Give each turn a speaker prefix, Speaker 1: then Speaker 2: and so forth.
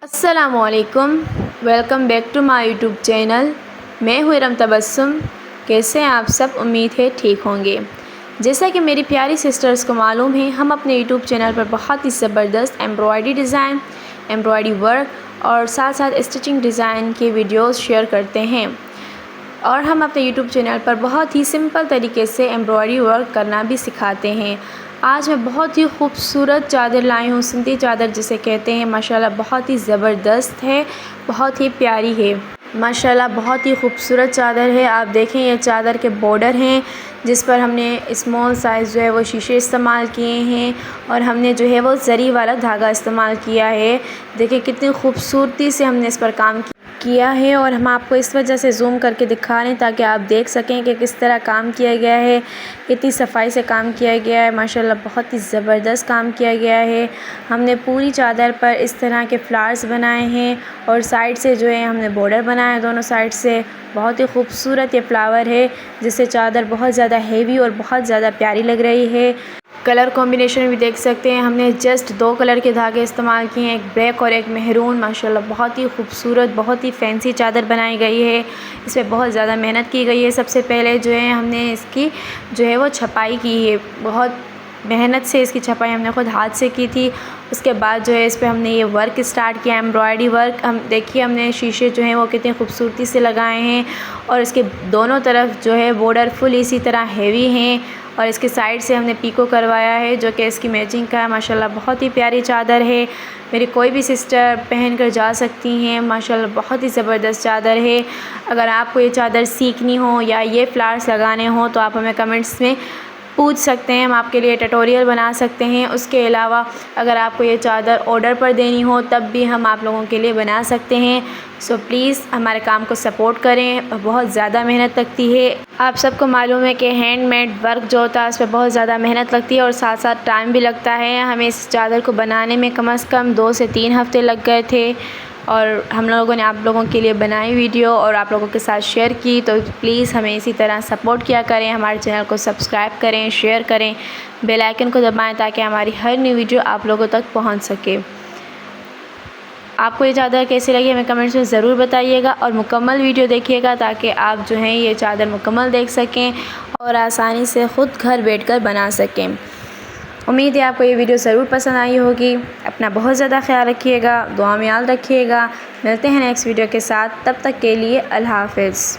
Speaker 1: अस्सलामुअलैकुम, welcome back to my YouTube channel. मैं हूँ इरम तबस्सुम। कैसे हैं आप सब? उम्मीद है ठीक होंगे। जैसा कि मेरी प्यारी सिस्टर्स को मालूम है, हम अपने यूट्यूब चैनल पर बहुत ही ज़बरदस्त एम्ब्रॉयडरी डिज़ाइन, एम्ब्रॉयडरी वर्क और साथ साथ स्टिचिंग डिज़ाइन के वीडियोस शेयर करते हैं। और हम अपने यूट्यूब चैनल पर बहुत ही सिंपल तरीके से एम्ब्रॉयडरी वर्क करना भी सिखाते हैं। आज मैं बहुत ही खूबसूरत चादर लाई हूँ, सिंधी चादर जिसे कहते हैं। माशाल्लाह बहुत ही ज़बरदस्त है, बहुत ही प्यारी है। माशाल्लाह बहुत ही खूबसूरत चादर है। आप देखें, ये चादर के बॉर्डर हैं जिस पर हमने स्मॉल साइज़ जो है वो शीशे इस्तेमाल किए हैं और हमने जो है वो ज़री वाला धागा इस्तेमाल किया है। देखिए कितनी खूबसूरती से हमने इस पर काम किया है और हम आपको इस वजह से ज़ूम करके दिखा रहे हैं ताकि आप देख सकें कि किस तरह काम किया गया है, कितनी सफाई से काम किया गया है। माशाल्लाह बहुत ही ज़बरदस्त काम किया गया है। हमने पूरी चादर पर इस तरह के फ्लावर्स बनाए हैं और साइड से जो है हमने बॉर्डर बनाया है दोनों साइड से। बहुत ही खूबसूरत ये फ्लावर है जिससे चादर बहुत ज़्यादा हेवी और बहुत ज़्यादा प्यारी लग रही है। कलर कॉम्बिनेशन भी देख सकते हैं, हमने जस्ट 2 कलर के धागे इस्तेमाल किए हैं, एक ब्लैक और एक मेहरून। माशाल्लाह बहुत ही खूबसूरत, बहुत ही फैंसी चादर बनाई गई है। इसमें बहुत ज़्यादा मेहनत की गई है। सबसे पहले जो है हमने इसकी जो है वो छपाई की है, बहुत मेहनत से इसकी छपाई हमने ख़ुद हाथ से की थी। उसके बाद जो है इस पर हमने ये वर्क स्टार्ट किया, एम्ब्रॉयडरी वर्क। हम देखिए हमने शीशे जो हैं वो कितनी खूबसूरती से लगाए हैं और इसके दोनों तरफ जो है बॉर्डर फुल इसी तरह हेवी हैं और इसके साइड से हमने पीको करवाया है जो कि इसकी मैचिंग का है। माशाल्लाह बहुत ही प्यारी चादर है, मेरी कोई भी सिस्टर पहन कर जा सकती हैं। माशाल्लाह बहुत ही ज़बरदस्त चादर है। अगर आपको ये चादर सीखनी हो या ये फ्लावर्स लगाने हो तो आप हमें कमेंट्स में पूछ सकते हैं, हम आपके लिए ट्यूटोरियल बना सकते हैं। उसके अलावा अगर आपको ये चादर ऑर्डर पर देनी हो तब भी हम आप लोगों के लिए बना सकते हैं। सो प्लीज़ हमारे काम को सपोर्ट करें, बहुत ज़्यादा मेहनत लगती है। आप सबको मालूम है कि हैंडमेड वर्क जो होता है उस पर बहुत ज़्यादा मेहनत लगती है और साथ साथ टाइम भी लगता है। हमें इस चादर को बनाने में कम से कम 2 से 3 हफ़्ते लग गए थे और हम लोगों ने आप लोगों के लिए बनाई वीडियो और आप लोगों के साथ शेयर की। तो प्लीज़ हमें इसी तरह सपोर्ट किया करें, हमारे चैनल को सब्सक्राइब करें, शेयर करें, बेल आइकन को दबाएं ताकि हमारी हर न्यू वीडियो आप लोगों तक पहुंच सके। आपको ये चादर कैसी लगी हमें कमेंट्स में ज़रूर बताइएगा और मुकम्मल वीडियो देखिएगा ताकि आप जो हैं ये चादर मुकम्मल देख सकें और आसानी से ख़ुद घर बैठकर बना सकें। उम्मीद है आपको ये वीडियो ज़रूर पसंद आई होगी। अपना बहुत ज़्यादा ख्याल रखिएगा, दुआ में याद रखिएगा। मिलते हैं नेक्स्ट वीडियो के साथ, तब तक के लिए अल्लाह हाफ़िज़।